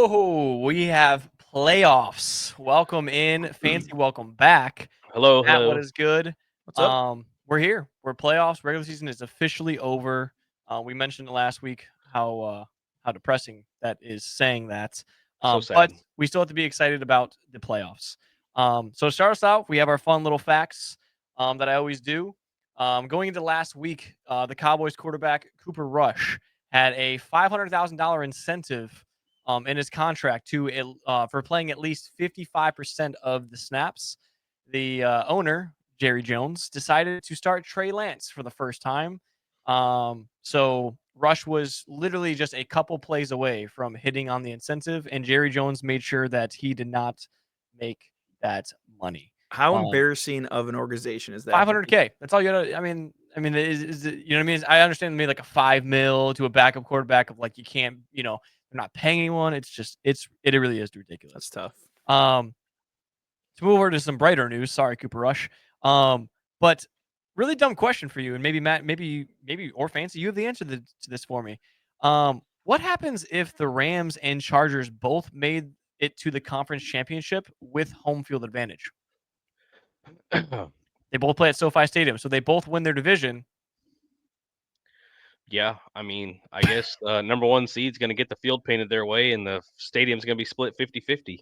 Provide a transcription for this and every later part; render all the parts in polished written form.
Oh, we have playoffs. Welcome in, Fancy. Welcome back. Hello, Matt, what hello. is good? What's up? We're here. We're playoffs. Regular season is officially over. We mentioned last week how depressing that is saying that. So sad. But we still have to be excited about the playoffs. So to start us out, we have our fun little facts that I always do. Going into last week, the Cowboys quarterback Cooper Rush had a $500,000 incentive in his contract for playing at least 55% of the snaps. The owner, Jerry Jones, decided to start Trey Lance for the first time. So Rush was literally just a couple plays away from hitting on the incentive, and Jerry Jones made sure that he did not make that money. How embarrassing of an organization is that? 500K. That's all you gotta. Is it, you know what I mean? I understand maybe like a 5 mil to a backup quarterback of like you can't, they're not paying anyone. It really is ridiculous. That's tough. To move over to some brighter news. Sorry, Cooper Rush. But really dumb question for you, and maybe Matt, maybe or Fancy, you have the answer to this for me. What happens if the Rams and Chargers both made it to the conference championship with home field advantage? They both play at SoFi Stadium, so they both win their division. Yeah, I guess number one seed's going to get the field painted their way, and the stadium's going to be split 50-50.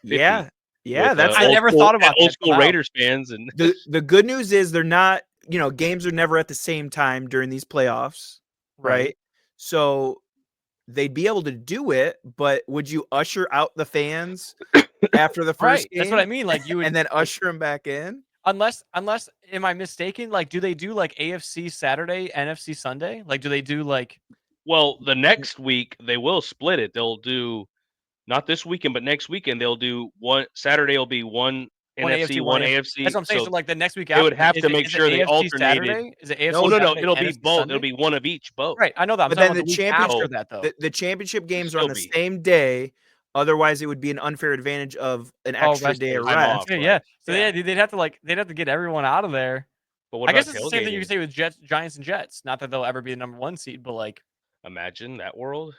Yeah. With, That's I never thought about old that. school Wow. Raiders fans. And the good news is they're not, games are never at the same time during these playoffs, right? So they'd be able to do it, but would you usher out the fans after the first game? That's what I mean. Like you would, and then usher them back in? Unless, am I mistaken? Like, do they do like AFC Saturday, NFC Sunday? Like, do they do like? Well, the next week they will split it. They'll do not this weekend, but next weekend they'll do one. Saturday will be one NFC, one AFC. That's what I'm saying. So like the next week they after, would have to make is sure it they AFC alternated. Saturday? Is it AFC No, Saturday, it'll be NFC both. Sunday? It'll be one of each, both. Right, I know that. But then the championship that the championship games are on the same day. Otherwise, it would be an unfair advantage of an extra day of rest. Yeah. So they'd have to get everyone out of there. But what I guess about it's the same thing you tailgating? can say with Giants and Jets. Not that they'll ever be the number one seed, but like, imagine that world.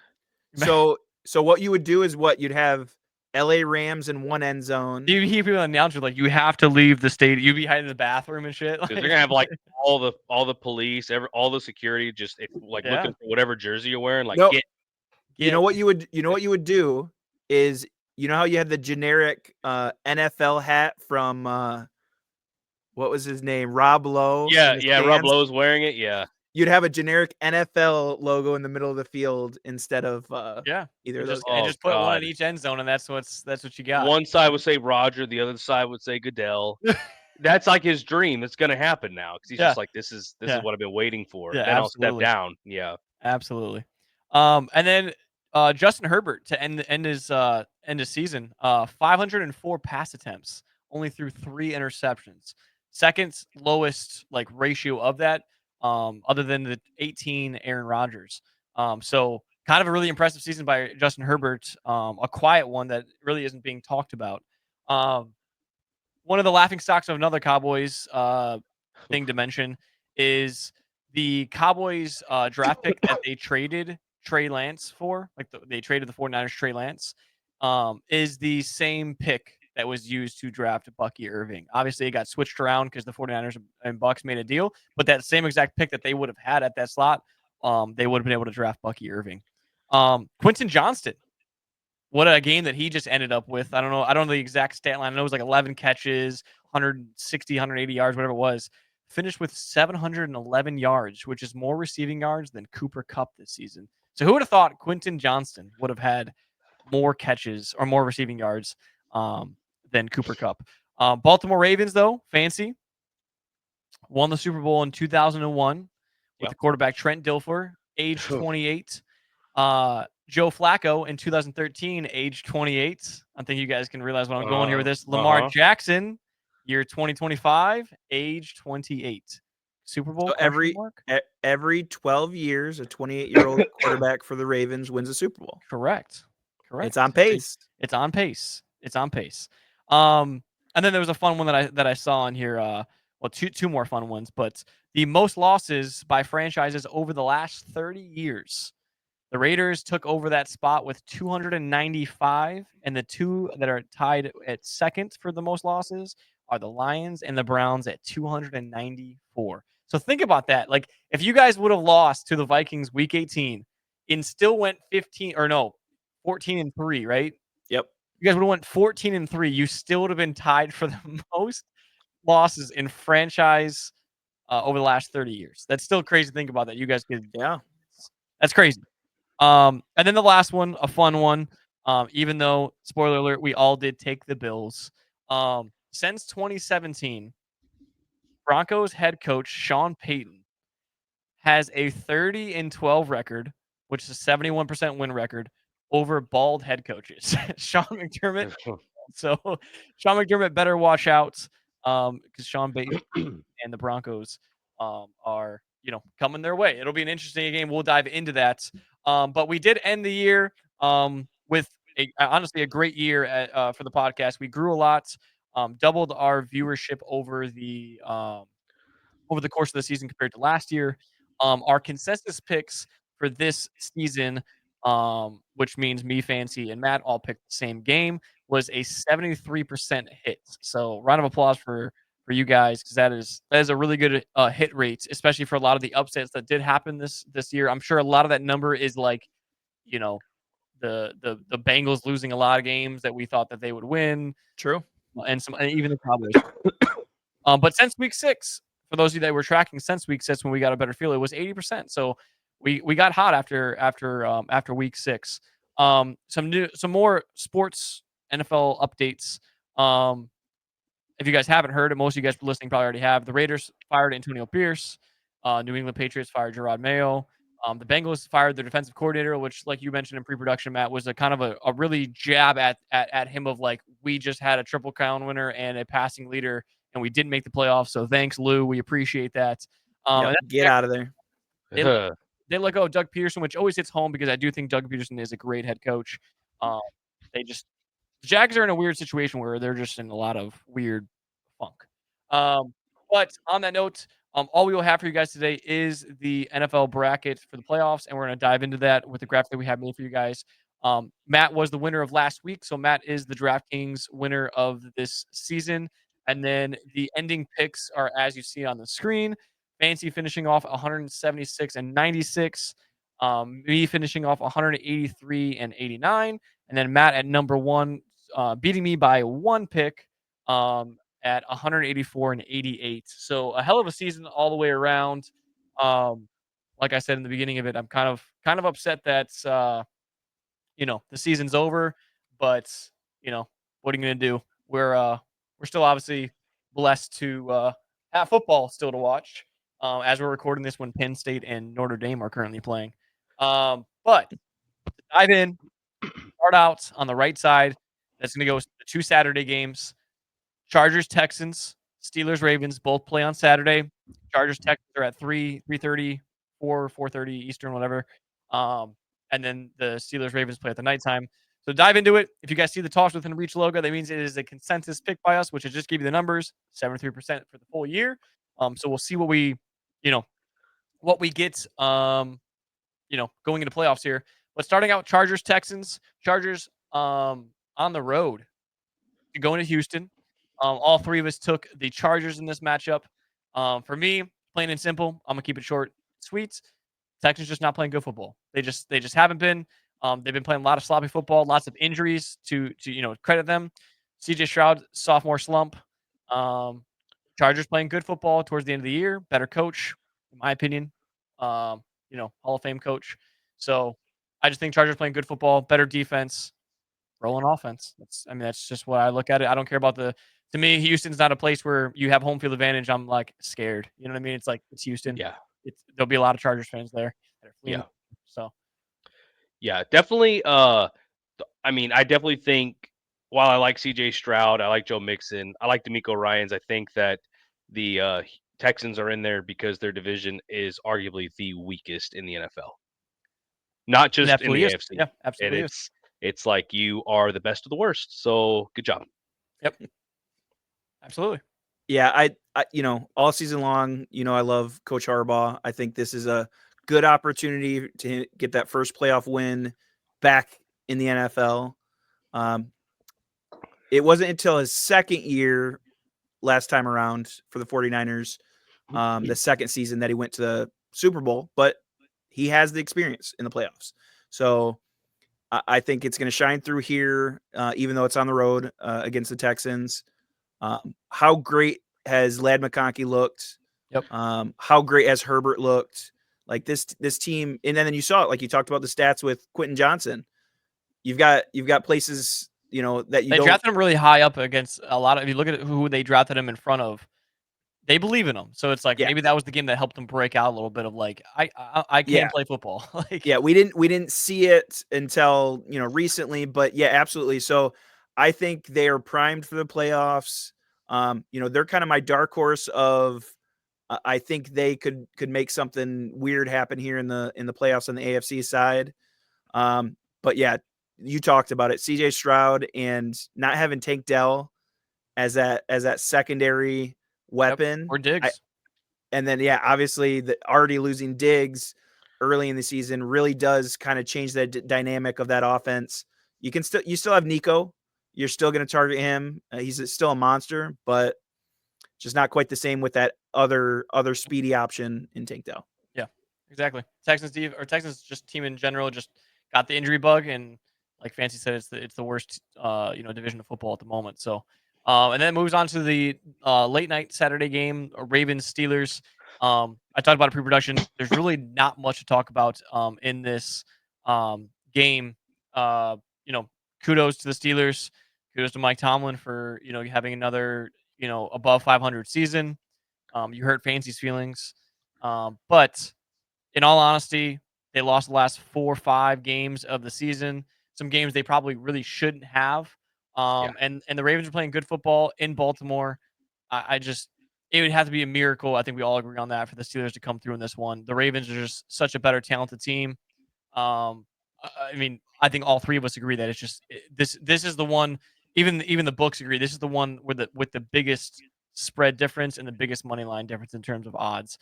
So what you would do is you'd have LA Rams in one end zone. You hear people announce like you have to leave the stadium. You be hiding in the bathroom and shit. They're gonna have like all the police, all the security, just looking for whatever jersey you're wearing. Like, you know what you would do is, how you had the generic NFL hat from what was his name, Rob Lowe? Yeah, Rob Lowe's wearing it. Yeah, you'd have a generic NFL logo in the middle of the field instead of either of those. And just put one in each end zone, and that's what you got. One side would say Roger, the other side would say Goodell. That's like his dream. That's gonna happen now because he's just like, this is what I've been waiting for. Yeah, then I'll step down. Yeah, absolutely. And then Justin Herbert to end his season, 504 pass attempts, only threw 3 interceptions. Second lowest like ratio of that, other than the 18 Aaron Rodgers. So kind of a really impressive season by Justin Herbert. A quiet one that really isn't being talked about. One of the laughing stocks of another Cowboys thing to mention is the Cowboys draft pick that they traded Trey Lance for. Like they traded the 49ers Trey Lance, is the same pick that was used to draft Bucky Irving. Obviously, it got switched around because the 49ers and Bucks made a deal, but that same exact pick that they would have had at that slot, they would have been able to draft Bucky Irving. Quentin Johnston, what a game that he just ended up with. I don't know the exact stat line. I know it was like 11 catches, 160, 180 yards, whatever it was. Finished with 711 yards, which is more receiving yards than Cooper Kupp this season. So who would have thought Quentin Johnston would have had more catches or more receiving yards than Cooper Kupp? Baltimore Ravens, though, Fancy, won the Super Bowl in 2001 with the quarterback Trent Dilfer, age 28. Joe Flacco in 2013, age 28. I think you guys can realize what I'm going here with this. Lamar Jackson, year 2025, age 28. Super Bowl. So every 12 years, a 28-year-old quarterback for the Ravens wins a Super Bowl. Correct. It's on pace. It's on pace. And then there was a fun one that I saw in here. Well, two more fun ones, but the most losses by franchises over the last 30 years. The Raiders took over that spot with 295, and the two that are tied at second for the most losses are the Lions and the Browns at 294. So think about that. Like, if you guys would have lost to the Vikings week 18 and still went 14-3, right? Yep. You guys would have went 14-3. You still would have been tied for the most losses in franchise over the last 30 years. That's still crazy to think about that. You guys could, that's crazy. And then the last one, a fun one. Even though, spoiler alert, we all did take the Bills. Since 2017, Broncos head coach Sean Payton has a 30-12 record, which is a 71% win record over bald head coaches. Sean McDermott. So Sean McDermott better watch out because Sean Payton and the Broncos are, coming their way. It'll be an interesting game. We'll dive into that. But we did end the year with honestly a great year for the podcast. We grew a lot, doubled our viewership over the course of the season compared to last year. Our consensus picks for this season, which means me, Fancy, and Matt all picked the same game, was a 73% hit. So round of applause for you guys, because that is a really good hit rate, especially for a lot of the upsets that did happen this year. I'm sure a lot of that number is like, the Bengals losing a lot of games that we thought that they would win. True. And even the Cowboys. But since week 6, for those of you that were tracking, since week 6 when we got a better feel, it was 80%. So we got hot after week 6. Some more sports NFL updates. If you guys haven't heard it, most of you guys listening probably already have. The Raiders fired Antonio Pierce. New England Patriots fired Gerard Mayo. The Bengals fired their defensive coordinator, which, like you mentioned in pre-production, Matt, was a kind of a really jab at him of like, we just had a Triple Crown winner and a passing leader, and we didn't make the playoffs. So thanks, Lou. We appreciate that. Get out of there. They let go of Doug Peterson, which always hits home because I do think Doug Peterson is a great head coach. The Jags are in a weird situation where they're just in a lot of weird funk. But on that note, all we will have for you guys today is the NFL bracket for the playoffs, and we're going to dive into that with the graphic that we have made for you guys. Matt was the winner of last week, so Matt is the DraftKings winner of this season. And then the ending picks are as you see on the screen. Fancy finishing off 176 and 96. Me finishing off 183 and 89. And then Matt at number 1, beating me by 1 pick at 184 and 88. So a hell of a season all the way around. Like I said in the beginning of it, I'm kind of upset that the season's over, but what are you gonna do? We're still obviously blessed to have football still to watch as we're recording this when Penn State and Notre Dame are currently playing. But to dive in, start out on the right side. That's going to go with the 2 Saturday games. Chargers, Texans, Steelers, Ravens both play on Saturday. Chargers, Texans are at 3:30, 4:30 Eastern, whatever. And then the Steelers, Ravens play at the nighttime. So dive into it. If you guys see the Toss Within Reach logo, that means it is a consensus pick by us, which I just gave you the numbers, 73% for the full year. So we'll see what we get, going into playoffs here. But starting out, Chargers, Texans. Chargers on the road, going to Houston. All 3 of us took the Chargers in this matchup. For me, plain and simple, I'm gonna keep it short, sweet. Texans just not playing good football. They just haven't been. They've been playing a lot of sloppy football, lots of injuries to credit them. CJ Stroud, sophomore slump. Chargers playing good football towards the end of the year. Better coach, in my opinion. Hall of Fame coach. So I just think Chargers playing good football, better defense, rolling offense. That's just what I look at it. I don't care about to me, Houston's not a place where you have home field advantage. I'm like scared. You know what I mean? It's like, it's Houston. Yeah. There'll be a lot of Chargers fans there. Yeah. So. Yeah, definitely. I definitely think while I like CJ Stroud, I like Joe Mixon, I like DeMeco Ryans, I think that the Texans are in there because their division is arguably the weakest in the NFL. Not just in the AFC. Yeah, absolutely. And it's like you are the best of the worst. So good job. Yep. Absolutely. Yeah, I all season long, I love Coach Harbaugh. I think this is a good opportunity to get that first playoff win back in the NFL. It wasn't until his second year last time around for the 49ers, the second season, that he went to the Super Bowl, but he has the experience in the playoffs. So I think it's going to shine through here, even though it's on the road against the Texans. How great has Ladd McConkey looked? Yep. How great has Herbert looked? Like this team, and then you saw it, like you talked about the stats with Quentin Johnson. You've got places, that you They don't. drafted him really high up against a lot of. If you look at who they drafted him in front of, they believe in him. So it's like maybe that was the game that helped him break out a little bit of like I can play football. Like we didn't see it until recently, but yeah, absolutely. So I think they are primed for the playoffs. They're kind of my dark horse of. I think they could make something weird happen here in the playoffs on the AFC side. But yeah, you talked about it, CJ Stroud, and not having Tank Dell as that secondary weapon, or Diggs. and then obviously already losing Diggs early in the season really does kind of change the dynamic of that offense. You still have Nico. You're still going to target him. He's still a monster, but just not quite the same with that other speedy option in Tank Dell. Yeah, exactly. Texans just team in general just got the injury bug, and like Fancy said, it's the worst division of football at the moment. So, and then it moves on to the late night Saturday game, Ravens Steelers. I talked about it pre-production. There's really not much to talk about in this game. Kudos to the Steelers. Kudos to Mike Tomlin for having another above 500 season. You hurt Fancy's feelings, but in all honesty, they lost the last 4 or 5 games of the season. Some games they probably really shouldn't have. And the Ravens are playing good football in Baltimore. It would have to be a miracle. I think we all agree on that for the Steelers to come through in this one. The Ravens are just such a better talented team. I think all three of us agree that it's just this is the one. Even the books agree this is the one with the biggest spread difference and the biggest money line difference in terms of odds.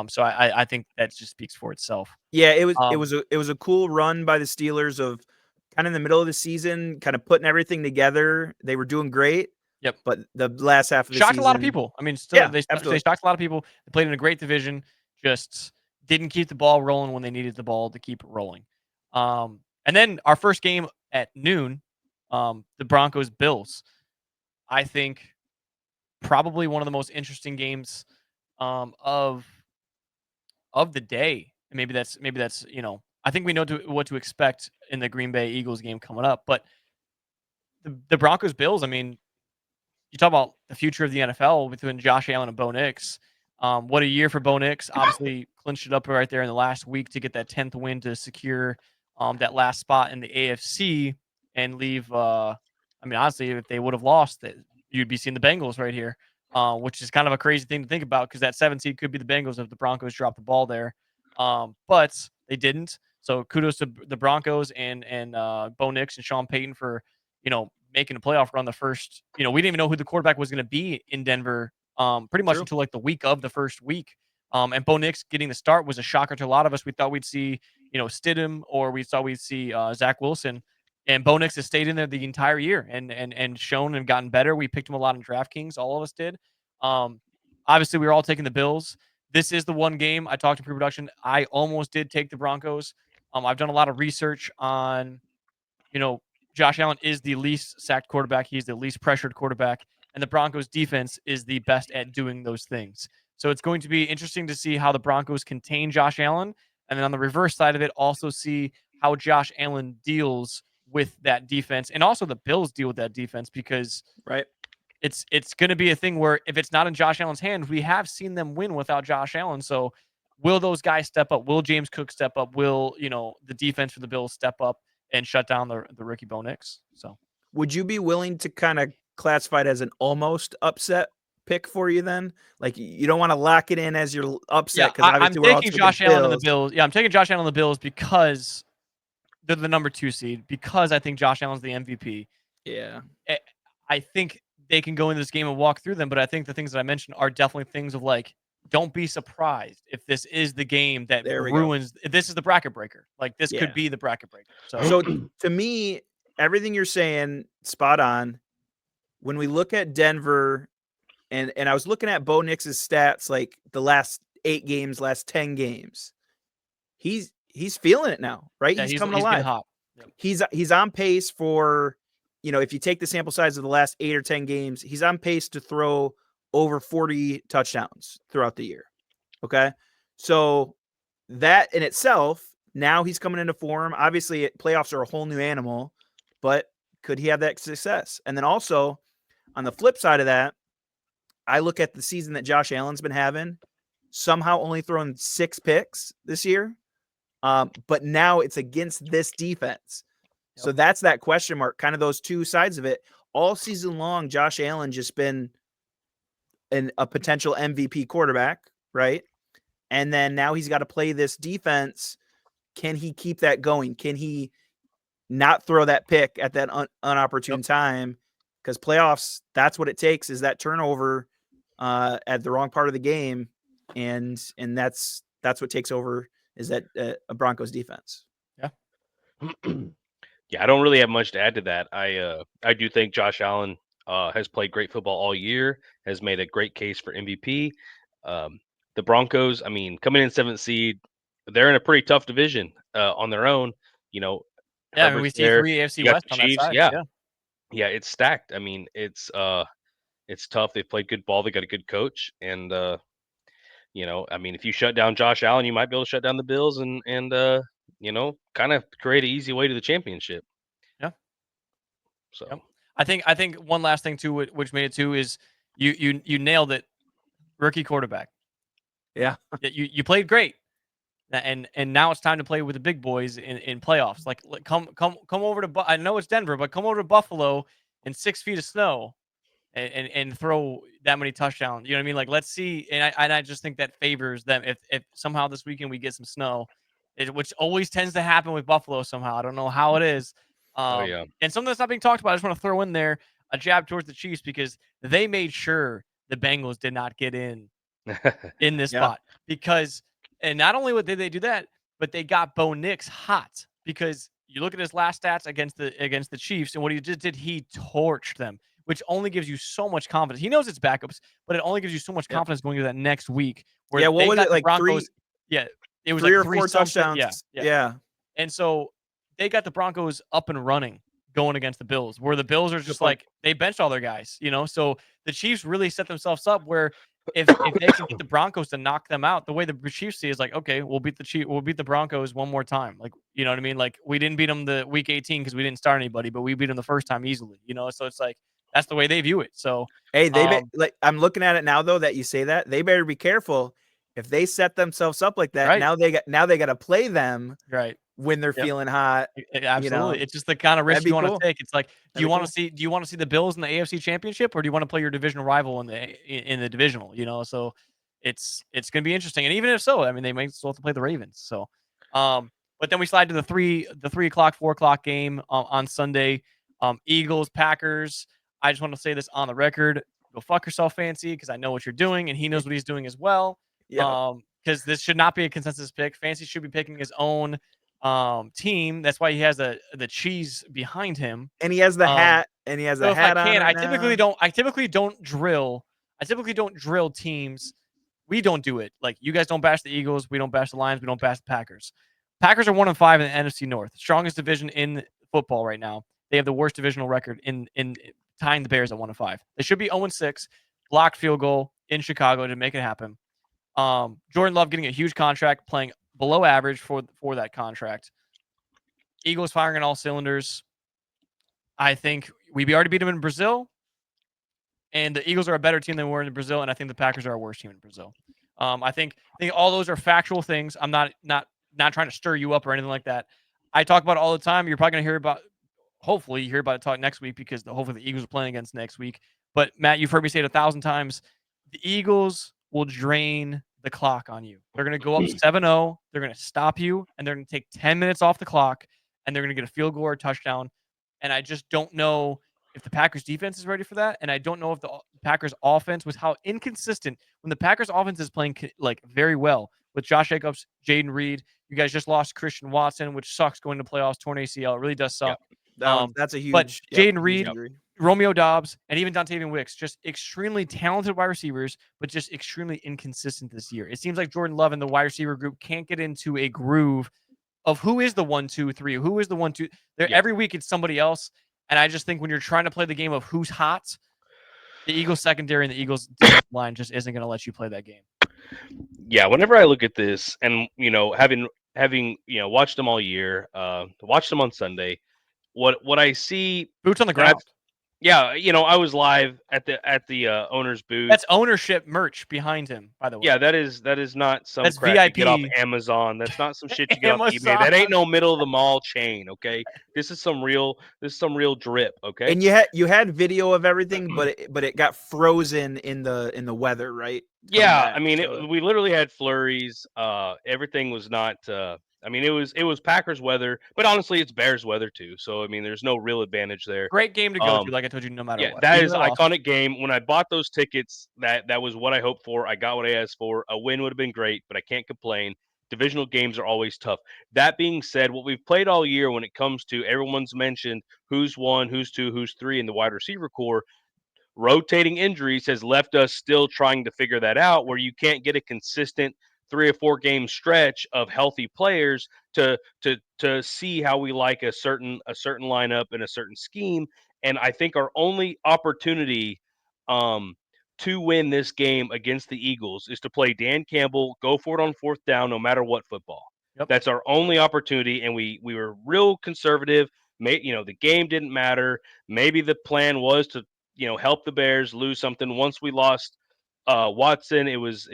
So I think that just speaks for itself. Yeah, it was a cool run by the Steelers of kind of in the middle of the season, kind of putting everything together. They were doing great. Yep. But the last half of the season shocked a lot of people. I mean, still they shocked a lot of people. They played in a great division, just didn't keep the ball rolling when they needed the ball to keep it rolling. And then our first game at noon, the Broncos Bills. I think probably one of the most interesting games of the day. And maybe that's I think we know what to expect in the Green Bay Eagles game coming up. But the Broncos Bills, I mean, you talk about the future of the NFL between Josh Allen and Bo Nix. What a year for Bo Nix. Obviously clinched it up right there in the last week to get that 10th win to secure that last spot in the AFC and leave. Honestly, if they would have lost, you'd be seeing the Bengals right here, which is kind of a crazy thing to think about because that 7th seed could be the Bengals if the Broncos drop the ball there. But they didn't. So kudos to the Broncos and Bo Nix and Sean Payton for, making a playoff run the first, we didn't even know who the quarterback was going to be in Denver pretty much until like the week of the first week. And Bo Nix getting the start was a shocker to a lot of us. We thought we'd see, Stidham, or we thought we'd see Zach Wilson. And Bo Nix has stayed in there the entire year and shown and gotten better. We picked him a lot in DraftKings. All of us did. Obviously, we were all taking the Bills. This is the one game I talked to pre-production. I almost did take the Broncos. I've done a lot of research on, Josh Allen is the least sacked quarterback. He's the least pressured quarterback. And the Broncos defense is the best at doing those things. So it's going to be interesting to see how the Broncos contain Josh Allen. And then on the reverse side of it, also see how Josh Allen deals with that defense. And also the Bills deal with that defense because it's going to be a thing where if it's not in Josh Allen's hands, we have seen them win without Josh Allen. So will those guys step up? Will James Cook step up? Will, the defense for the Bills step up and shut down the rookie Bo Nix? So would you be willing to kind of classify it as an almost upset pick for you then? Like you don't want to lock it in as your upset. Yeah, I'm taking Josh Allen on the Bills. Yeah, I'm taking Josh Allen on the Bills because they're the number 2 seed, because I think Josh Allen's the MVP. Yeah. I think they can go into this game and walk through them, but I think the things that I mentioned are definitely things of like don't be surprised if this is the game that There we go. ruins. If this is the bracket breaker. Like this Yeah. could be the bracket breaker. So, So to me, everything you're saying, spot on. When we look at Denver, and I was looking at Bo Nix's stats, like the last 8 games, last 10 games. He's feeling it now, right? yeah, he's he's coming getting alive. hot. He's on pace for, if you take the sample size of the last 8 or 10 games, he's on pace to throw over 40 touchdowns throughout the year. Okay. So that in itself, now he's coming into form. Obviously, playoffs are a whole new animal, but could he have that success? And then also on the flip side of that, I look at the season that Josh Allen's been having, somehow only throwing 6 picks this year. But now it's against this defense. Yep. So that's that question mark, kind of those two sides of it. All season long, Josh Allen just been a potential MVP quarterback, right? And then now he's got to play this defense. Can he keep that going? Can he not throw that pick at that unopportune time? Because playoffs, that's what it takes, is that turnover at the wrong part of the game. And that's what takes over, is that a Broncos defense. Yeah. Yeah, I don't really have much to add to that. I do think Josh Allen has played great football all year, has made a great case for MVP. The Broncos, I mean, coming in 7th seed, they're in a pretty tough division on their own. Yeah, I mean, we see 3 AFC You got West the on that Chiefs. side. Yeah, it's stacked. I mean, it's tough. They've played good ball. They got a good coach, and I mean, if you shut down Josh Allen, you might be able to shut down the Bills and kind of create an easy way to the championship. Yeah. So Yep. I think one last thing too, which made it too, is you nailed it. Rookie quarterback. Yeah. You played great. And now it's time to play with the big boys in playoffs. Like come over to, I know it's Denver, but come over to Buffalo in 6 feet of snow and throw that many touchdowns. You know what I mean? Like, let's see. And I just think that favors them. If somehow this weekend we get some snow, which always tends to happen with Buffalo somehow. I don't know how it is. yeah. And something that's not being talked about, I just want to throw in there a jab towards the Chiefs, because they made sure the Bengals did not get in this spot, because, and not only did they do that, but they got Bo Nix hot, because you look at his last stats against the Chiefs, and what he just did, he torched them, which only gives you so much confidence. He knows it's backups, but it only gives you so much confidence going into that next week. Where what was it, like Broncos, 3? It was 3 like or 4 touchdowns. Yeah. And so they got the Broncos up and running going against the Bills, where the Bills are just like, they benched all their guys, So the Chiefs really set themselves up where if they can get the Broncos to knock them out, the way the Chiefs see is like, okay, we'll beat the Broncos one more time. Like, you know what I mean? Like, we didn't beat them the week 18 because we didn't start anybody, but we beat them the first time easily, So it's like, that's the way they view it. So, hey, like, I'm looking at it now, though, that you say that, they better be careful. If they set themselves up like that, right. now they got to play them right when they're feeling hot. Absolutely. It's just the kind of risk you want to take. It's like, do you want to see the Bills in the AFC Championship, or do you want to play your divisional rival in the divisional? So it's going to be interesting. And even if so, I mean, they may still have to play the Ravens. So, but then we slide to the 3 o'clock, 4 o'clock game on Sunday. Eagles, Packers. I just want to say this on the record: go fuck yourself, Fancy, because I know what you're doing, and he knows what he's doing as well. Yeah. Because this should not be a consensus pick. Fancy should be picking his own team. That's why he has the cheese behind him, and he has the hat, and he has a hat on. I typically don't drill teams. We don't do it. Like, you guys don't bash the Eagles, we don't bash the Lions, we don't bash the Packers. Packers are 1-5 in the NFC North, strongest division in football right now. They have the worst divisional record in tying the Bears at 1-5. They should be 0-6. Blocked field goal in Chicago to make it happen. Jordan Love getting a huge contract, playing below average for that contract. Eagles firing on all cylinders. I think we already beat them in Brazil, and the Eagles are a better team than we were in Brazil, and I think the Packers are a worse team in Brazil. I think all those are factual things. I'm not trying to stir you up or anything like that. I talk about it all the time. You're probably going to hear about. Hopefully, you hear about it talk next week, because hopefully the Eagles are playing against next week. But Matt, you've heard me say it 1,000 times. The Eagles will drain the clock on you. They're going to go up 7-0. They're going to stop you, and they're going to take 10 minutes off the clock, and they're going to get a field goal or a touchdown. And I just don't know if the Packers defense is ready for that, and I don't know if the Packers offense, with how inconsistent, when the Packers offense is playing like very well with Josh Jacobs, Jaden Reed, you guys just lost Christian Watson, which sucks going to playoffs, torn ACL. It really does suck. That's a But huge. Jaden huge Reed, injury. Romeo Dobbs, and even Dontavian Wicks, just extremely talented wide receivers, but just extremely inconsistent this year. It seems like Jordan Love and the wide receiver group can't get into a groove of who is the 1, 2, 3, who is the 1, 2. Every week it's somebody else. And I just think when you're trying to play the game of who's hot, the Eagles secondary and the Eagles defensive line just isn't going to let you play that game. Yeah, whenever I look at this, and having watched them all year, watched them on Sunday, what I see, boots on the and I've- ground. yeah, I was live at the owner's booth. That's ownership merch behind him, by the way. Yeah, that is not some That's crap you get off VIP. Amazon. That's not some shit you get off eBay. That Amazon. ain't no middle of the mall chain, okay? This is some real drip, okay? And you had video of everything, but it got frozen in the weather, right? Yeah, I mean, we literally had flurries. Everything was not. I mean, it was Packers weather, but honestly, it's Bears weather too. So I mean, there's no real advantage there. Great game to go to, like I told you, no matter what. That is an iconic game. When I bought those tickets, that was what I hoped for. I got what I asked for. A win would have been great, but I can't complain. Divisional games are always tough. That being said, what we've played all year when it comes to everyone's mentioned who's 1, who's 2, who's 3 in the wide receiver core, rotating injuries has left us still trying to figure that out, where you can't get a consistent 3 or 4 game stretch of healthy players to see how we like a certain lineup and a certain scheme. And I think our only opportunity to win this game against the Eagles is to play Dan Campbell, go for it on 4th down, no matter what football. Yep. That's our only opportunity. And we were real conservative. The game didn't matter. Maybe the plan was to, help the Bears lose something. Once we lost Watson, it was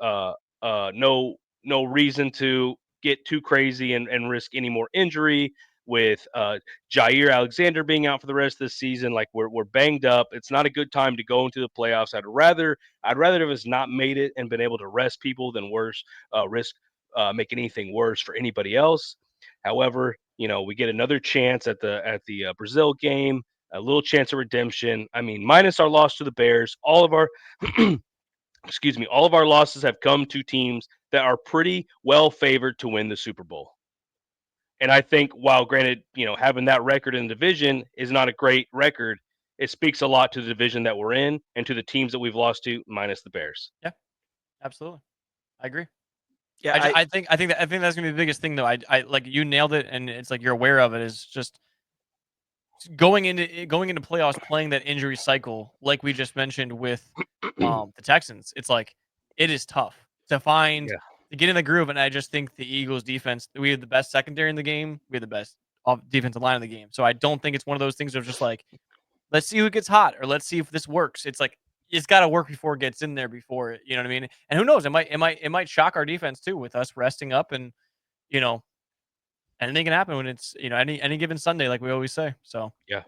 no reason to get too crazy and risk any more injury. With Jair Alexander being out for the rest of the season, like we're banged up. It's not a good time to go into the playoffs. I'd rather have us not made it and been able to rest people than risk making anything worse for anybody else. However, we get another chance at the Brazil game, a little chance of redemption. I mean, minus our loss to the Bears, all of our all of our losses have come to teams that are pretty well favored to win the Super Bowl. And I think, while granted, having that record in the division is not a great record, it speaks a lot to the division that we're in and to the teams that we've lost to, minus the Bears. Yeah, absolutely, I agree. Yeah, I think that's gonna be the biggest thing, though. I like, you nailed it, and it's like you're aware of it. Is just going into playoffs, playing that injury cycle, like we just mentioned with the Texans. It's like, it is tough to find. Yeah. To get in the groove, and I just think the Eagles defense, we have the best secondary in the game. We have the best defensive line in the game. So I don't think it's one of those things of just like, let's see who gets hot, or let's see if this works. It's like, it's got to work before it gets in there, before it, you know what I mean? And who knows, it might shock our defense too, with us resting up, and anything can happen when it's any given Sunday, like we always say. So yeah,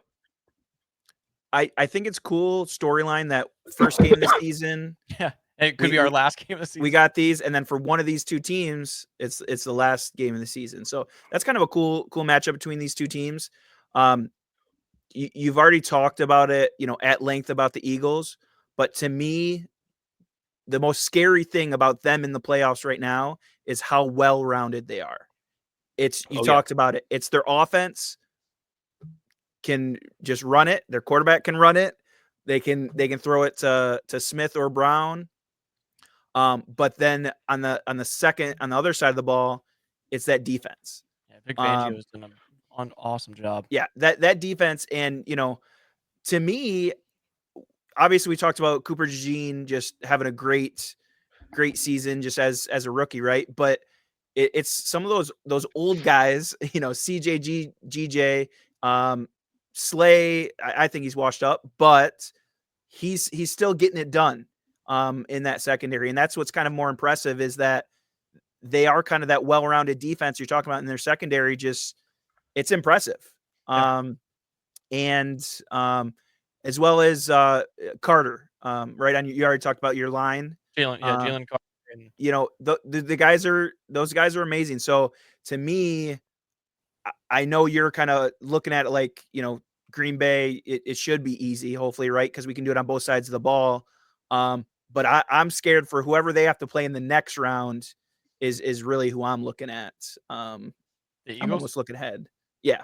I think it's cool storyline that first game of the season. Yeah. It could be our last game of the season. We got these, and then for one of these two teams, it's the last game of the season. So that's kind of a cool matchup between these two teams. You've already talked about it, at length about the Eagles, but to me, the most scary thing about them in the playoffs right now is how well-rounded they are. Talked about it. It's their offense can just run it. Their quarterback can run it. They can throw it to Smith or Brown. But then on the other side of the ball, it's that defense. Yeah, Vic Fangio's done an awesome job. Yeah, that defense, and to me, obviously we talked about Cooper DeJean just having a great season just as a rookie, right? But it's some of those old guys, CJ, GJ, Slay. I think he's washed up, but he's still getting it done. In that secondary. And that's what's kind of more impressive, is that they are kind of that well-rounded defense you're talking about in their secondary. Just, it's impressive. Yeah. As well as Carter, right on. You already talked about your line. Jalen Carter. And The guys those guys are amazing. So to me, I know you're kind of looking at it like, Green Bay, it should be easy, hopefully, right? Because we can do it on both sides of the ball. But I'm scared for whoever they have to play in the next round is really who I'm looking at. The I'm Eagles. almost looking ahead. Yeah.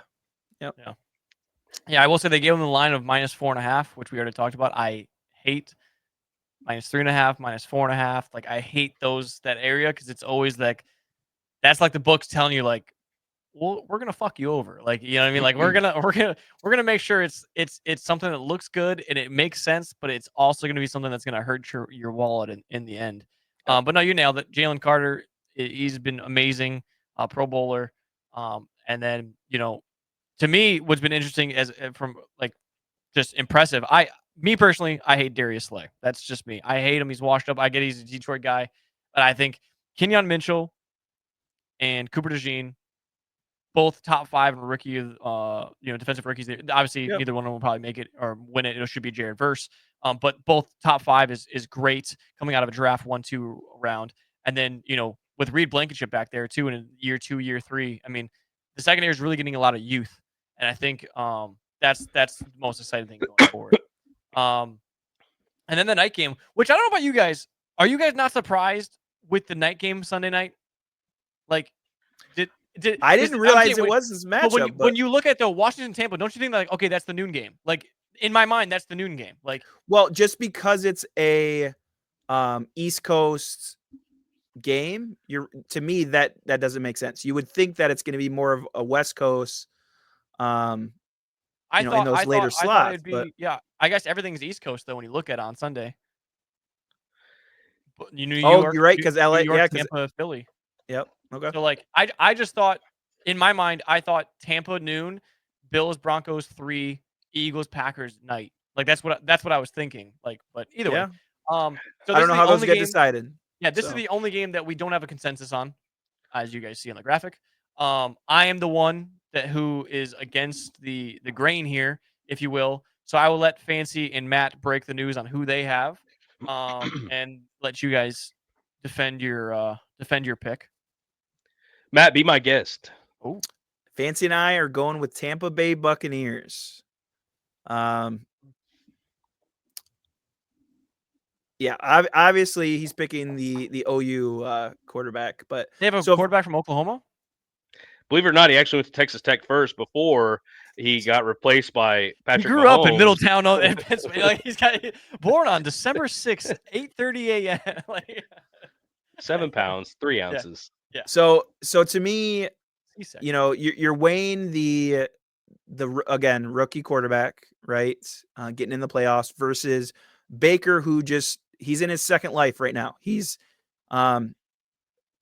Yep. Yeah, I will say they gave them the line of -4.5, which we already talked about. I hate -3.5, -4.5. Like I hate that area because it's always like that's like the book's telling you like, well, we're gonna fuck you over. Like you know what I mean? Like we're gonna make sure it's something that looks good and it makes sense, but it's also gonna be something that's gonna hurt your wallet in the end. But no, you nailed it. Jalen Carter, he's been amazing, Pro Bowler. And then to me, what's been interesting as from like just impressive. Me personally, I hate Darius Slay. That's just me. I hate him. He's washed up. I get he's a Detroit guy, but I think Kenyon Mitchell and Cooper DeJean, both top 5 in rookie, defensive rookies. Obviously, Yep. neither one of them will probably make it or win it. It should be Jared Verse. But both top 5 is great coming out of a draft 1-2 round. And then, with Reed Blankenship back there too in year 2, year 3. I mean, the secondary is really getting a lot of youth. And I think that's the most exciting thing going forward. And then the night game, which I don't know about you guys. Are you guys not surprised with the night game Sunday night? Like, I didn't realize it was this matchup. When you look at the Washington Tampa, don't you think that like, okay, that's the noon game? Like in my mind, that's the noon game. Like, well, just because it's a East Coast game, to me that doesn't make sense. You would think that it's going to be more of a West Coast. In those later slots, but yeah, I guess everything's East Coast though when you look at it on Sunday. But you're right because LA, New York, Tampa, Philly. Yep. Okay. So like I just thought in my mind I thought Tampa noon, Bills Broncos 3, Eagles Packers night. Like that's what I was thinking. Like, but either way. So I don't know how those get decided. Yeah, this is the only game that we don't have a consensus on, as you guys see on the graphic. I am the one who is against the grain here, if you will. So I will let Fancy and Matt break the news on who they have, and let you guys defend your pick. Matt, be my guest. Oh, Fancy and I are going with Tampa Bay Buccaneers. Yeah, obviously he's picking the OU quarterback, but they have a quarterback from Oklahoma. Believe it or not, he actually went to Texas Tech first before he got replaced by Patrick. He grew up in Middletown, Pennsylvania. Like he's got born on December 6th, 8:30 a.m. Like 7 pounds, 3 ounces. Yeah. So to me, you're weighing the again rookie quarterback, right? Getting in the playoffs versus Baker, who he's in his second life right now. He's not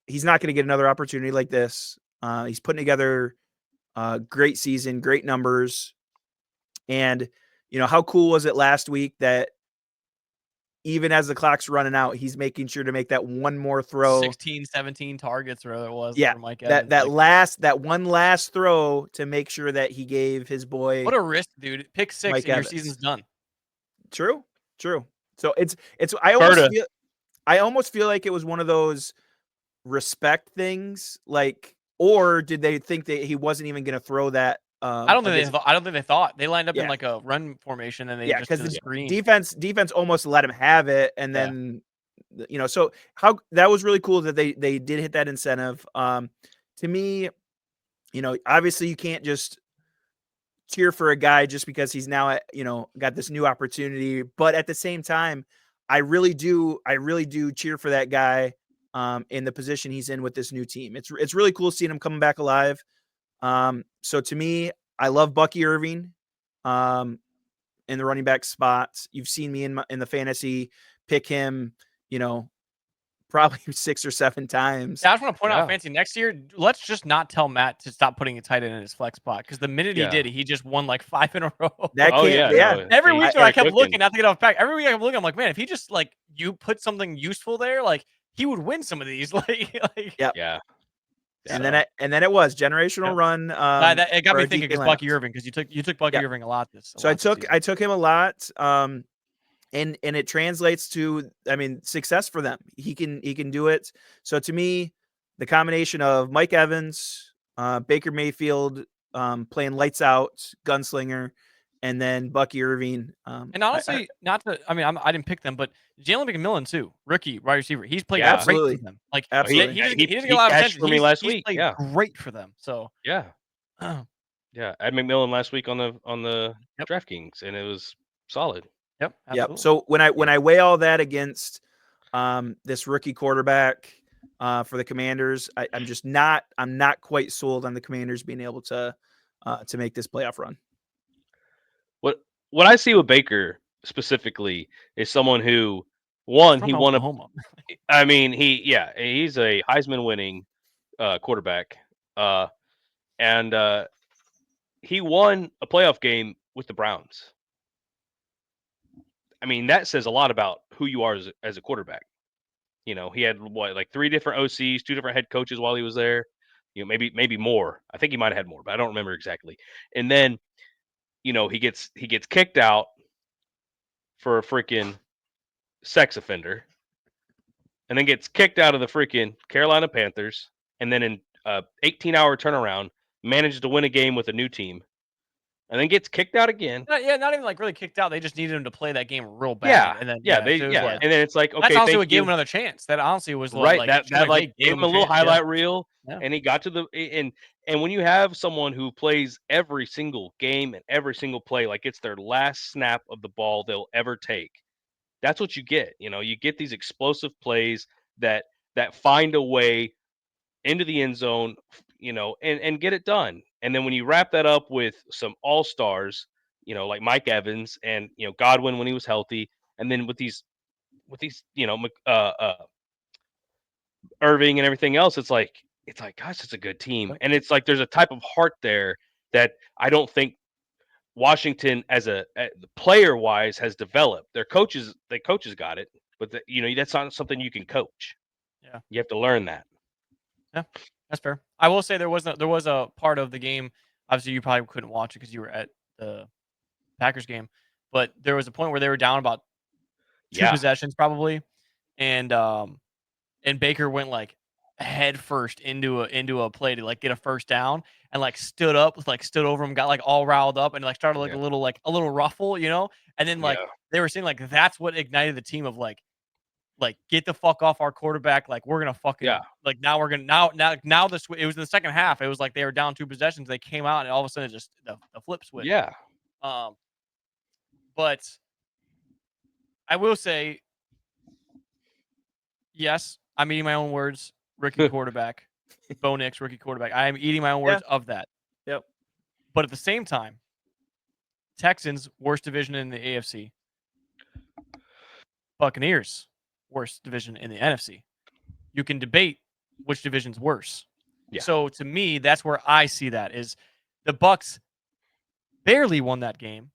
going to get another opportunity like this. He's putting together a great season, great numbers. And, how cool was it last week that even as the clock's running out, he's making sure to make that one more throw. 16, 17 targets, or it was. Yeah, for Mike Evans. that one last throw to make sure that he gave his boy. What a risk, dude. Pick 6 Mike and Evans. your season's done. True. So I almost feel like it was one of those respect things, like, or did they think that he wasn't even going to throw that? I don't think they thought. They lined up in like a run formation, and they because the screen. defense almost let him have it, and then so how that was really cool that they did hit that incentive. To me, obviously you can't just cheer for a guy just because he's now got this new opportunity, but at the same time, I really do cheer for that guy in the position he's in with this new team. It's really cool seeing him coming back alive. So to me, I love Bucky Irving in the running back spots. You've seen me in the fantasy pick him, probably 6 or 7 times. Yeah, I just want to point out, Fancy, next year, let's just not tell Matt to stop putting a tight end in his flex spot, because the minute he did, he just won like 5 in a row. Every week I kept looking, not to get off back. Every week I kept looking, I'm like, man, if he just like you put something useful there, like he would win some of these. Yeah. And then it was generational run. It got me thinking because Bucky Irving, because you took Bucky Irving a lot this. So I took him a lot. And it translates to, success for them. He can do it. So to me, the combination of Mike Evans, Baker Mayfield, playing lights out, gunslinger, and then Bucky Irving. And honestly, I didn't pick them, but Jalen McMillan too, rookie wide receiver. He's played Yeah. great Absolutely. for them. Like Absolutely. he didn't He get a lot of cashed attention for me last he's week. played Yeah. great for them. So Yeah. Yeah. I had McMillan last week on the Yep. DraftKings, and it was solid. Yep. Yep. Absolutely. So when I weigh all that against this rookie quarterback for the Commanders, I'm not quite sold on the Commanders being able to make this playoff run. What I see with Baker specifically is someone who won. From He won a. Oklahoma. I mean, he's a Heisman winning quarterback, and he won a playoff game with the Browns. I mean, that says a lot about who you are as a quarterback. You know, he had like 3 different OCs, 2 different head coaches while he was there. You know, maybe more. I think he might have had more, but I don't remember exactly. And then, you know, he gets kicked out for a freaking sex offender, and then gets kicked out of the freaking Carolina Panthers, and then in 18-hour turnaround manages to win a game with a new team, and then gets kicked out again. Not even like really kicked out. They just needed him to play that game real bad. Yeah, And then and then it's like, okay, that's honestly thank what gave you. him another chance. That honestly was Right, like that hey, gave him a little chance. highlight reel, Yeah. and he got to the and when you have someone who plays every single game and every single play like it's their last snap of the ball they'll ever take, that's what you get. You know, you get these explosive plays that find a way into the end zone, you know, and get it done. And then when you wrap that up with some all-stars, you know, like Mike Evans and, you know, Godwin when he was healthy, and then with these, you know, Irving and everything else, it's like, gosh, it's a good team. And it's like there's a type of heart there that I don't think Washington as player wise has developed. The coaches got it, but you know, that's not something you can coach. Yeah. You have to learn that. Yeah, that's fair. I will say there was a part of the game. Obviously, you probably couldn't watch it because you were at the Packers game, but there was a point where they were down about 2 possessions probably, and Baker went like head first into a play to like get a first down, and like stood over him, got like all riled up, and like started like a little ruffle, you know, and then like they were saying like that's what ignited the team of like get the fuck off our quarterback. Like we're gonna fucking like now we're gonna now this it was in the second half. It was like they were down 2 possessions. They came out and all of a sudden it just the flip switch. Yeah. But I will say, yes, I'm eating my own words. Rookie quarterback, Bo Nix, rookie quarterback. I am eating my own words of that. Yep. But at the same time, Texans worst division in the AFC. Buccaneers worst division in the NFC. You can debate which division's worse. Yeah. So to me, that's where I see that is the Bucs barely won that game.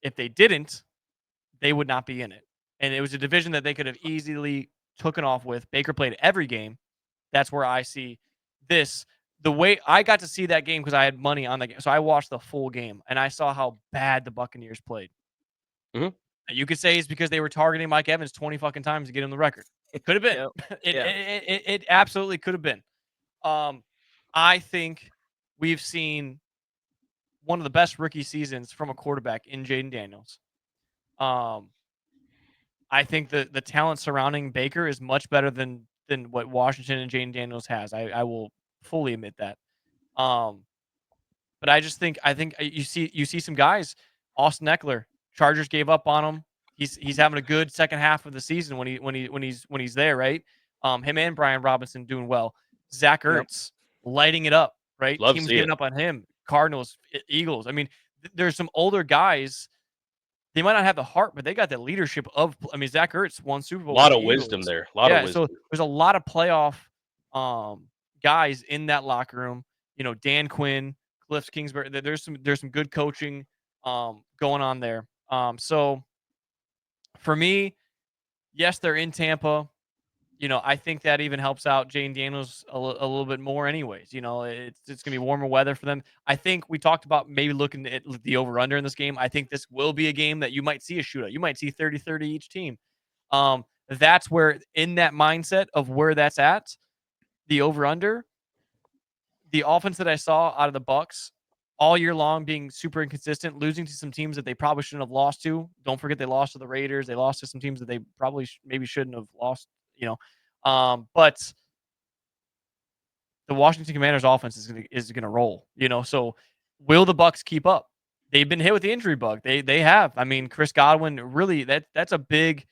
If they didn't, they would not be in it. And it was a division that they could have easily taken off with. Baker played every game. That's where I see this. The way I got to see that game because I had money on the game. So I watched the full game and I saw how bad the Buccaneers played. Mm-hmm. You could say it's because they were targeting Mike Evans 20 fucking times to get him the record. It could have been. It absolutely could have been. I think we've seen one of the best rookie seasons from a quarterback in Jayden Daniels. I think the talent surrounding Baker is much better than what Washington and Jayden Daniels has. I will fully admit that. But I think you see some guys. Austin Eckler, Chargers gave up on him. He's having a good second half of the season when he's there, right? Him and Brian Robinson doing well. Zach Ertz lighting it up, right? Teams giving up on him. Cardinals, Eagles. I mean, there's some older guys. They might not have the heart, but they got the leadership of. I mean, Zach Ertz won Super Bowl. A lot of wisdom there. A lot of wisdom. So there's a lot of playoff guys in that locker room. You know, Dan Quinn, Cliff Kingsbury. There's some good coaching going on there. So for me, yes, they're in Tampa. You know, I think that even helps out Jayden Daniels a little bit more anyways. You know, it's going to be warmer weather for them. I think we talked about maybe looking at the over-under in this game. I think this will be a game that you might see a shootout. You might see 30-30 each team. That's where, in that mindset of where that's at, the over-under, the offense that I saw out of the Bucs all year long being super inconsistent, losing to some teams that they probably shouldn't have lost to. Don't forget they lost to the Raiders. They lost to some teams that they probably maybe shouldn't have lost. But the Washington Commanders offense is gonna roll. So will the Bucks keep up? They've been hit with the injury bug. They have. I mean, Chris Godwin really that's a big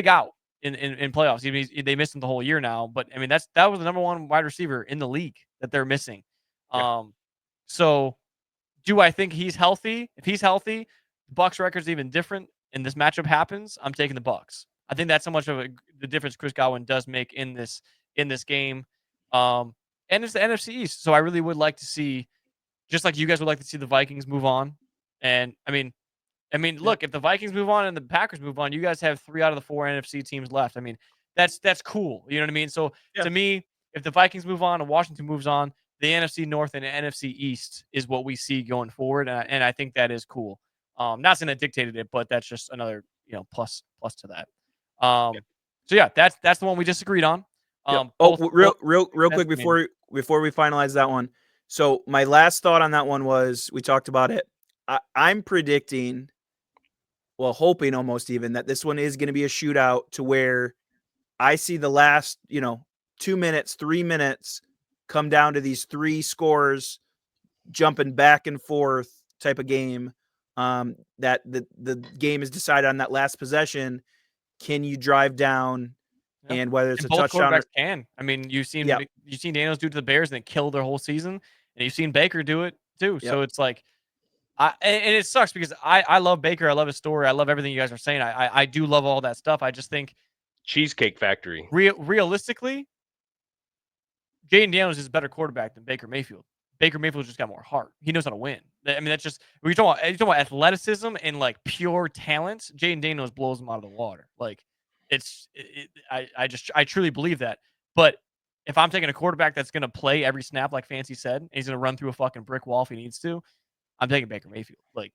out in playoffs. They missed him the whole year now, but I mean that was the number one wide receiver in the league that they're missing. Yeah. So do I think he's healthy? If he's healthy, the Bucks record's even different, and this matchup happens. I'm taking the Bucks. I think that's how much of the difference Chris Godwin does make in this game. And it's the NFC East, so I really would like to see, just like you guys would like to see the Vikings move on. And I mean, look, if the Vikings move on and the Packers move on, you guys have 3 out of the 4 NFC teams left. I mean, that's cool. You know what I mean? So to me, if the Vikings move on and Washington moves on, the NFC North and the NFC East is what we see going forward, and I think that is cool. Not saying that dictated it, but that's just another plus to that. So yeah, that's the one we just agreed on. Real quick before we finalize that one. So my last thought on that one was, we talked about it. I'm predicting, well, hoping almost even, that this one is going to be a shootout, to where I see the last 2 minutes, 3 minutes come down to these 3 scores jumping back and forth type of game. That the game is decided on that last possession. Can you drive down? Yep. And whether it's and a both touchdown quarterbacks can. I mean, you've seen Daniels do it to the Bears and then kill their whole season, and you've seen Baker do it too. Yep. So it's like, and it sucks because I love Baker. I love his story. I love everything you guys are saying. I do love all that stuff. I just think Cheesecake Factory. Realistically, Jaden Daniels is a better quarterback than Baker Mayfield. Baker Mayfield just got more heart. He knows how to win. I mean, that's just, when you're talking about athleticism and like pure talent, Jaden Daniels blows him out of the water. Like, I truly believe that. But if I'm taking a quarterback that's going to play every snap, like Fancy said, and he's going to run through a fucking brick wall if he needs to, I'm taking Baker Mayfield. Like,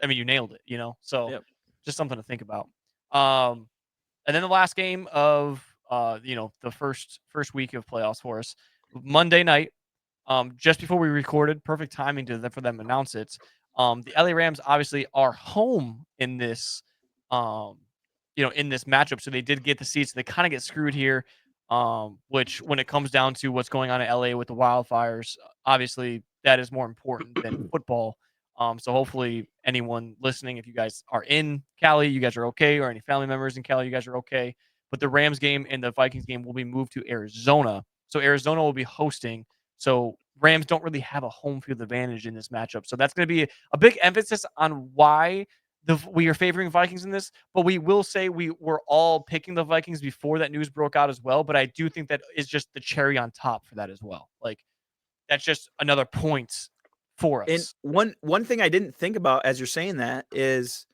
you nailed it, So just something to think about. And then the last game of the first week of playoffs for us, Monday night, just before we recorded, perfect timing for them to announce it. The LA Rams obviously are home in this in this matchup, so they did get the seats. They kind of get screwed here, which, when it comes down to what's going on in LA with the wildfires, obviously that is more important than football. So hopefully anyone listening, if you guys are in Cali, you guys are okay, or any family members in Cali, you guys are okay. But the Rams game and the Vikings game will be moved to Arizona. So Arizona will be hosting. So Rams don't really have a home field advantage in this matchup. So that's going to be a big emphasis on why we are favoring Vikings in this. But we will say we were all picking the Vikings before that news broke out as well. But I do think that is just the cherry on top for that as well. Like, that's just another point for us. And one thing I didn't think about as you're saying that is,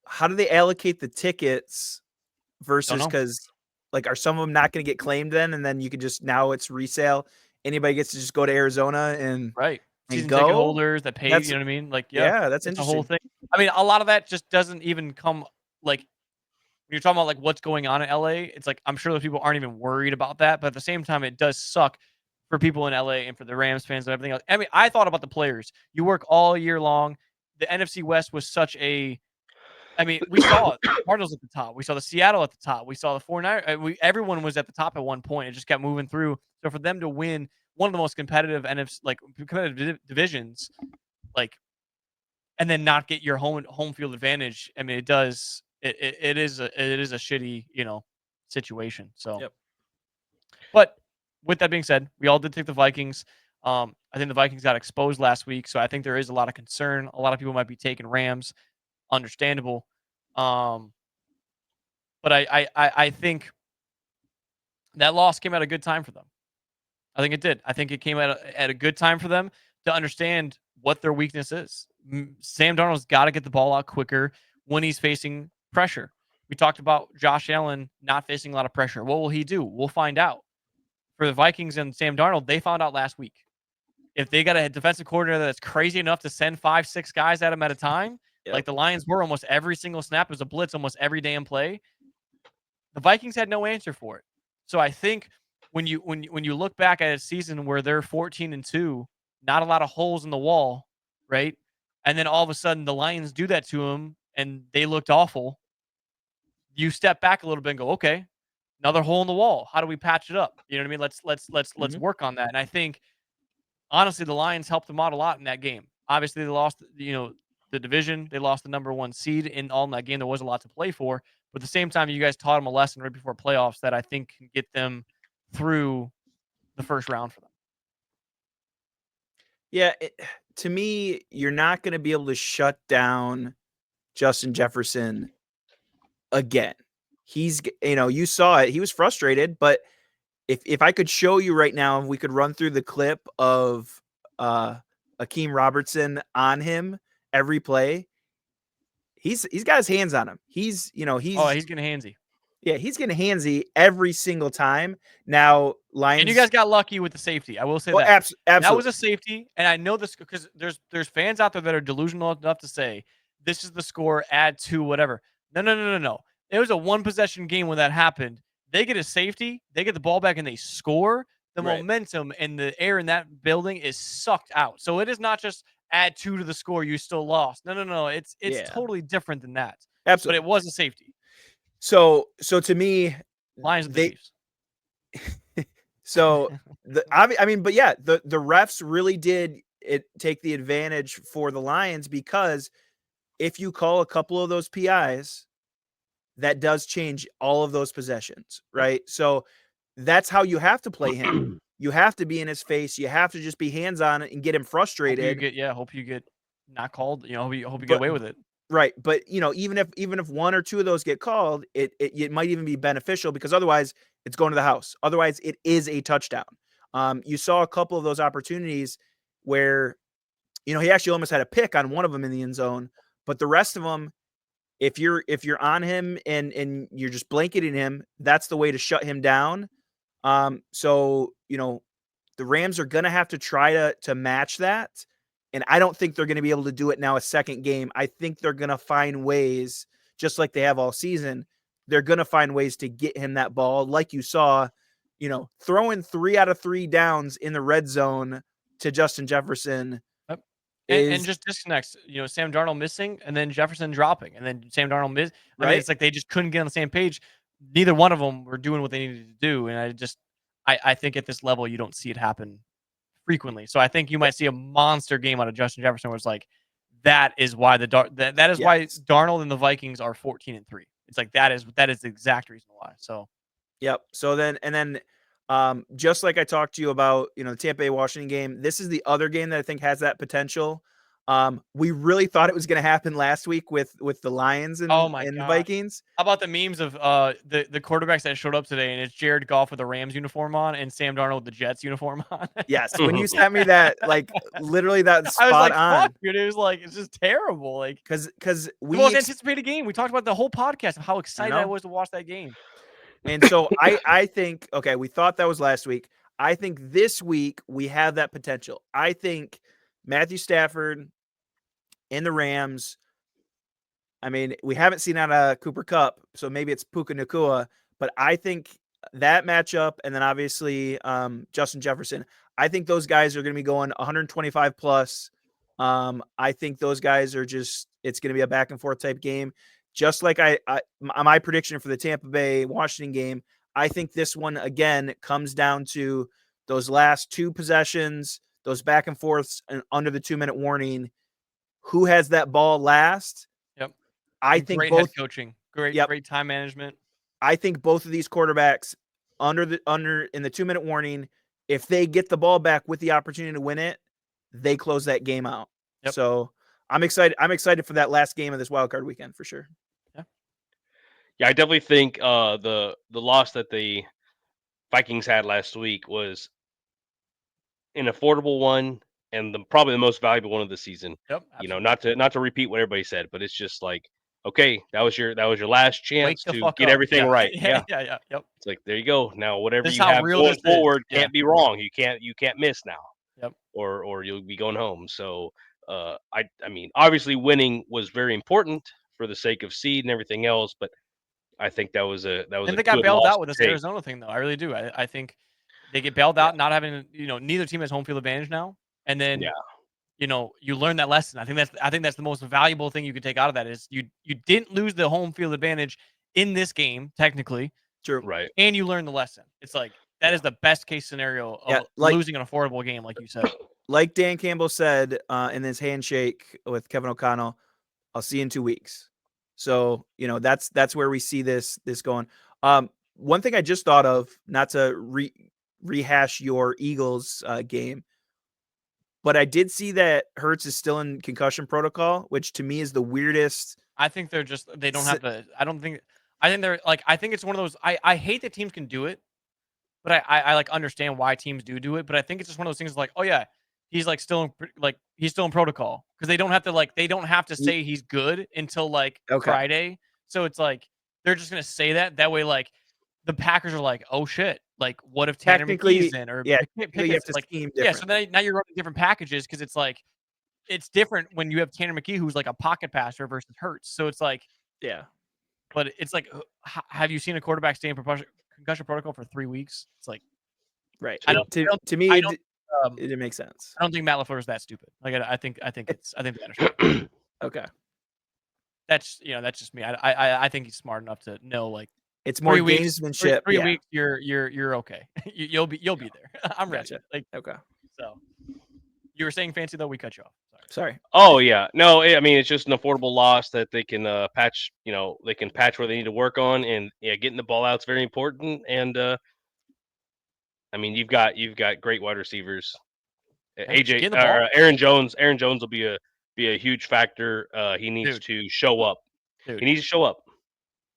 how do they allocate the tickets versus, because like, are some of them not going to get claimed then, and then you could just, now it's resale, anybody gets to just go to Arizona and season go? ticket holders that pay, That's- you know what I mean? Like, that's it's interesting. the whole thing. I mean, a lot of that just doesn't even come, like, when you're talking about like what's going on in LA, it's like, I'm sure those people aren't even worried about that, but at the same time, it does suck for people in LA and for the Rams fans and everything else. I mean, I thought about the players. You work all year long. The NFC West was such a, I mean, we saw the Cardinals at the top. We saw the Seattle at the top. We saw the 49ers. Everyone was at the top at one point. It just kept moving through. So for them to win one of the most competitive competitive divisions, like, and then not get your home field advantage, I mean, it does. It is a shitty, situation. So, but with that being said, we all did take the Vikings. I think the Vikings got exposed last week, so I think there is a lot of concern. A lot of people might be taking Rams. Understandable. But I think that loss came at a good time for them. I think it did. I think it came at a good time for them to understand what their weakness is. Sam Darnold's got to get the ball out quicker when he's facing pressure. We talked about Josh Allen not facing a lot of pressure. What will he do? We'll find out. For the Vikings and Sam Darnold, they found out last week. If they got a defensive coordinator that's crazy enough to send 5-6 guys at him at a time, like the Lions were, almost every single snap was a blitz, almost every damn play, the Vikings had no answer for it. So I think when you look back at a season where they're 14-2 not a lot of holes in the wall, right? And then all of a sudden the Lions do that to him and they looked awful. You step back a little bit and go, okay, another hole in the wall. How do we patch it up? You know what I mean? Let's Mhm. work on that. And I think honestly, the Lions helped them out a lot in that game. Obviously, they lost, the division. They lost the number 1 seed in all in that game. There was a lot to play for. But at the same time, you guys taught them a lesson right before playoffs that I think can get them through the first round for them. Yeah, to me, you're not going to be able to shut down Justin Jefferson again. You saw it. He was frustrated, but if I could show you right now, if we could run through the clip of Akeem Robertson on him every play, he's got his hands on him. He's He's getting handsy. he's getting handsy every single time. Now Lions, And you guys got lucky with the safety. I will say well, that. absolutely. That was a safety, and I know this because there's fans out there that are delusional enough to say this is the score, add 2, whatever. No. It was a 1 possession game when that happened. They get a safety, they get the ball back, and they score. The Right. momentum and the air in that building is sucked out. So it is not just add 2 to the score, you still lost. No. It's Yeah. totally different than that. Absolutely. But it was a safety. So to me, Lions of the Chiefs. So but yeah, the refs really did take the advantage for the Lions, because if you call a couple of those PIs, that does change all of those possessions, right? So that's how you have to play him. You have to be in his face. You have to just be hands on it and get him frustrated. Hope you get not called. Hope you get But- away with it. Right, but even if 1 or 2 of those get called, it might even be beneficial, because otherwise it's going to the house. Otherwise, it is a touchdown. You saw a couple of those opportunities where he actually almost had a pick on one of them in the end zone, but the rest of them, if you're on him and you're just blanketing him, that's the way to shut him down. So the Rams are going to have to try to match that. And I don't think they're going to be able to do it now a second game. I think they're going to find ways, just like they have all season. They're going to find ways to get him that ball. Like you saw, throwing 3 out of 3 downs in the red zone to Justin Jefferson. Yep. And just disconnects, Sam Darnold missing and then Jefferson dropping and then Sam Darnold miss. I mean, it's like they just couldn't get on the same page. Neither one of them were doing what they needed to do. And I think at this level, you don't see it happen frequently. So I think you might see a monster game out of Justin Jefferson where it's like, that is why why Darnold and the Vikings are 14-3. It's like, that is the exact reason why. So, yep. So then, just like I talked to you about, the Tampa Bay Washington game, this is the other game that I think has that potential. We really thought it was going to happen last week with the Lions and the Vikings. How about the memes of the quarterbacks that showed up today, and it's Jared Goff with the Rams uniform on and Sam Darnold with the Jets uniform on? Yes, when you sent me that, like literally that spot I was like, on. fuck, dude. It was like, it's just terrible. Like, because the we most anticipated game. We talked about the whole podcast of how excited I know. was to watch that game. And so I think, okay, we thought that was last week. I think this week we have that potential. I think Matthew Stafford and the Rams. I mean, we haven't seen out of Cooper Kupp, so maybe it's Puka Nacua, but I think that matchup, and then obviously Justin Jefferson, I think those guys are going to be going 125 plus. I think those guys are it's going to be a back and forth type game. Just like my prediction for the Tampa Bay Washington game, I think this one again comes down to those last 2 possessions, those back and forths, and under the 2-minute warning. Who has that ball last? Yep. I think great both head coaching, great time management. I think both of these quarterbacks under in the 2-minute warning, if they get the ball back with the opportunity to win it, they close that game out. Yep. So I'm excited. I'm excited for that last game of this wild card weekend for sure. Yeah, I definitely think the loss that the Vikings had last week was an affordable one and probably the most valuable one of the season. Yep. Not to repeat what everybody said, but it's just like, okay, that was your last chance to get everything right. Yeah. Yep. It's like, there you go. Now whatever This you is how have real going this is. forward Yeah. can't be wrong. You can't miss now. Yep. Or you'll be going home. So I mean, obviously winning was very important for the sake of seed and everything else, but I think that was a and they got bailed loss out with this to take. Arizona thing, though. I really do. I think they get bailed out, not having neither team has home field advantage now. and then Yeah. you learn that lesson. I think that's the most valuable thing you could take out of that is you didn't lose the home field advantage in this game technically, True. Right. and you learned the lesson. It's like that is the best case scenario of Yeah, like- losing an affordable game, like you said. Like Dan Campbell said in his handshake with Kevin O'Connell, I'll see you in 2 weeks. So, that's where we see this going. One thing I just thought of, not to rehash your Eagles game, but I did see that Hurts is still in concussion protocol, which to me is the weirdest. I think they don't have to. I think they're like, I think it's one of those. I hate that teams can do it, but I like understand why teams do it. But I think it's just one of those things like, oh yeah, he's like he's still in protocol because they don't have to say he's good until like Okay. Friday. So it's like they're just gonna say that way. Like the Packers are like, oh shit, like what if Tanner Technically, McKee's in or yeah, Pickett's, you have to like scheme yeah. So differently. now you're running different packages because it's like it's different when you have Tanner McKee who's like a pocket passer versus Hurts. So it's like. Yeah. But it's like, have you seen a quarterback stay in concussion protocol for 3 weeks? It's like, Right. I don't. To me, I it don't. didn't make sense. I don't think Matt LaFleur is that stupid. Like, I think they understand. Okay. That's just me. I think he's smart enough to know like It's more 3 weeks, gamesmanship. three Yeah. weeks, you're okay. You'll be there. I'm ready. Gotcha. Like, Okay. so you were saying fancy though. We cut you off. Sorry. Oh yeah, no, I mean it's just an affordable loss that they can patch. They can patch where they need to work on, and yeah, getting the ball out is very important. And I mean you've got great wide receivers. just get the ball. Aaron Jones will be a huge factor. He needs to show up. Dude. He needs to show up.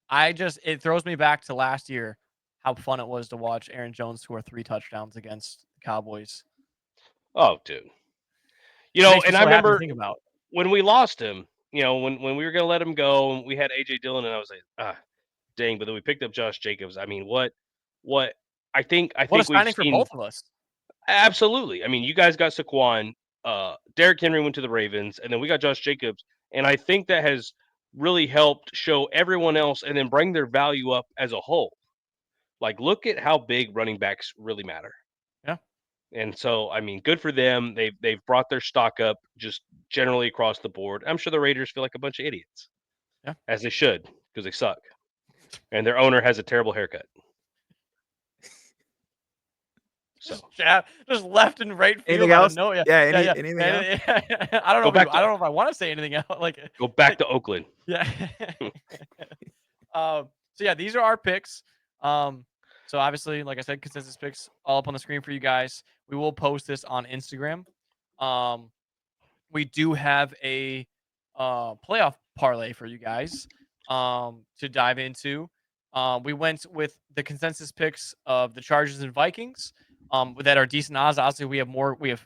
It throws me back to last year, how fun it was to watch Aaron Jones score 3 touchdowns against the Cowboys. Oh, dude. Makes me And so I happy to remember think about. when we lost him, when we were gonna let him go, and we had AJ Dillon, and I was like, dang! But then we picked up Josh Jacobs. I mean, what? I think What a we've signing for seen. both of us. Absolutely. I mean, you guys got Saquon. Derrick Henry went to the Ravens, and then we got Josh Jacobs, and I think that has really helped show everyone else, and then bring their value up as a whole. Like, look at how big running backs really matter. Yeah. And so, I mean, good for them. They've brought their stock up just generally across the board. I'm sure the Raiders feel like a bunch of idiots. Yeah. As they should, because they suck. And their owner has a terrible haircut. So just left and right field. Anything else? No, yeah. Anything else? I don't know. I don't know if I want to say anything else. Like, go back to Oakland. Yeah. So yeah, these are our picks. So obviously, like I said, consensus picks all up on the screen for you guys. We will post this on Instagram. We do have a playoff parlay for you guys to dive into. We went with the consensus picks of the Chargers and Vikings that are decent odds. Obviously, we have more. We have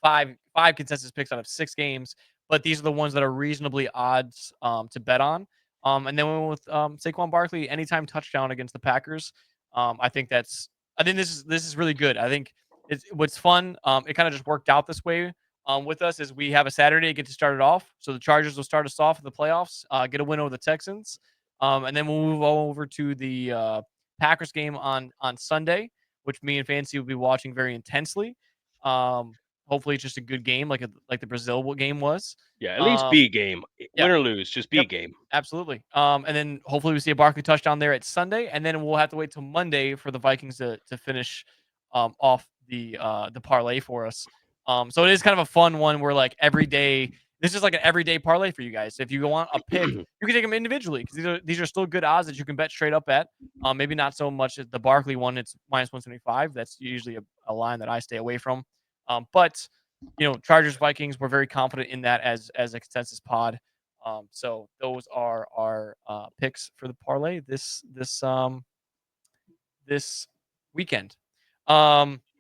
five consensus picks out of 6 games, but these are the ones that are reasonably odds to bet on. And then we went with Saquon Barkley anytime touchdown against the Packers. I think this is really good. I think what's fun. It kind of just worked out this way. With us is we have a Saturday, get to start it off. So the Chargers will start us off in the playoffs, get a win over the Texans. And then we'll move over to the Packers game on Sunday, which me and Fancy will be watching very intensely. Hopefully it's just a good game like the Brazil game was. Yeah, at least be a game. Yeah. Win or lose, just be a game. Absolutely. And then hopefully we see a Barkley touchdown there at Sunday, and then we'll have to wait till Monday for the Vikings to finish off the parlay for us. So it is kind of a fun one where like every day, this is like an everyday parlay for you guys. If you go on a pick, you can take them individually because these are still good odds that you can bet straight up at. Maybe not so much as the Barkley one. It's -175. That's usually a line that I stay away from. But Chargers Vikings, we're very confident in that as a consensus pod. So those are our picks for the parlay this weekend.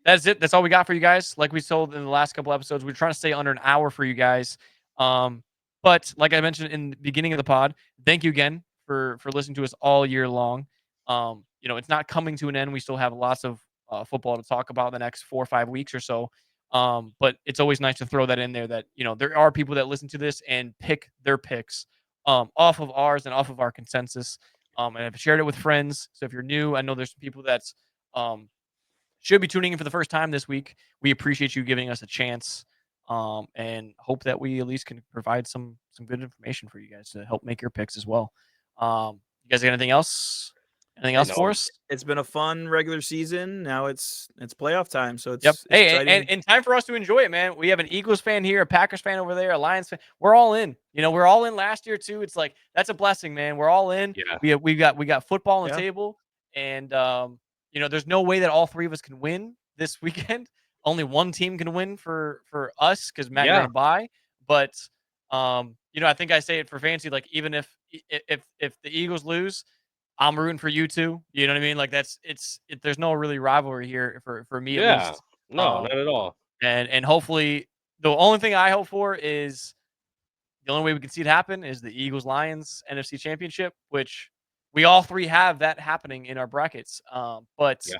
That's it. That's all we got for you guys. Like we told in the last couple episodes, we're trying to stay under an hour for you guys. But like I mentioned in the beginning of the pod, thank you again for listening to us all year long. It's not coming to an end. We still have lots of football to talk about the next 4 or 5 weeks or so. But it's always nice to throw that in there that, there are people that listen to this and pick their picks off of ours and off of our consensus. And I've shared it with friends. So if you're new, I know there's some people that's should be tuning in for the first time this week. We appreciate you giving us a chance and hope that we at least can provide some good information for you guys to help make your picks as well. You guys got anything else? Anything else for us? It's been a fun regular season. Now it's playoff time, so Yep. it's Hey, exciting. and time for us to enjoy it, man. We have an Eagles fan here, a Packers fan over there, a Lions fan. We're all in. We're all in last year too. It's like that's a blessing, man. We're all in. Yeah. We got football on the Yeah. table, and there's no way that all three of us can win this weekend. Only one team can win for us because Matt, you're Yeah. gonna buy. But I think I say it for fantasy. Like even if the Eagles lose, I'm rooting for you too. You know what I mean? Like there's no really rivalry here for me at Yeah. least. No, not at all. And hopefully the only thing I hope for is the only way we can see it happen is the Eagles Lions NFC Championship, which we all three have that happening in our brackets. But Yeah.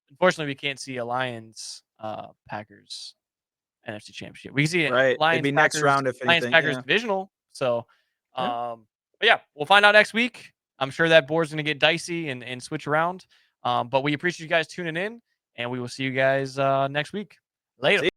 unfortunately we can't see a Lions Packers NFC Championship. We can see Right. Lions It'd be Packers, next round if Lions anything. Packers Yeah. divisional. So Yeah. but yeah, we'll find out next week. I'm sure that board's going to get dicey and switch around. But we appreciate you guys tuning in, and we will see you guys next week. Later.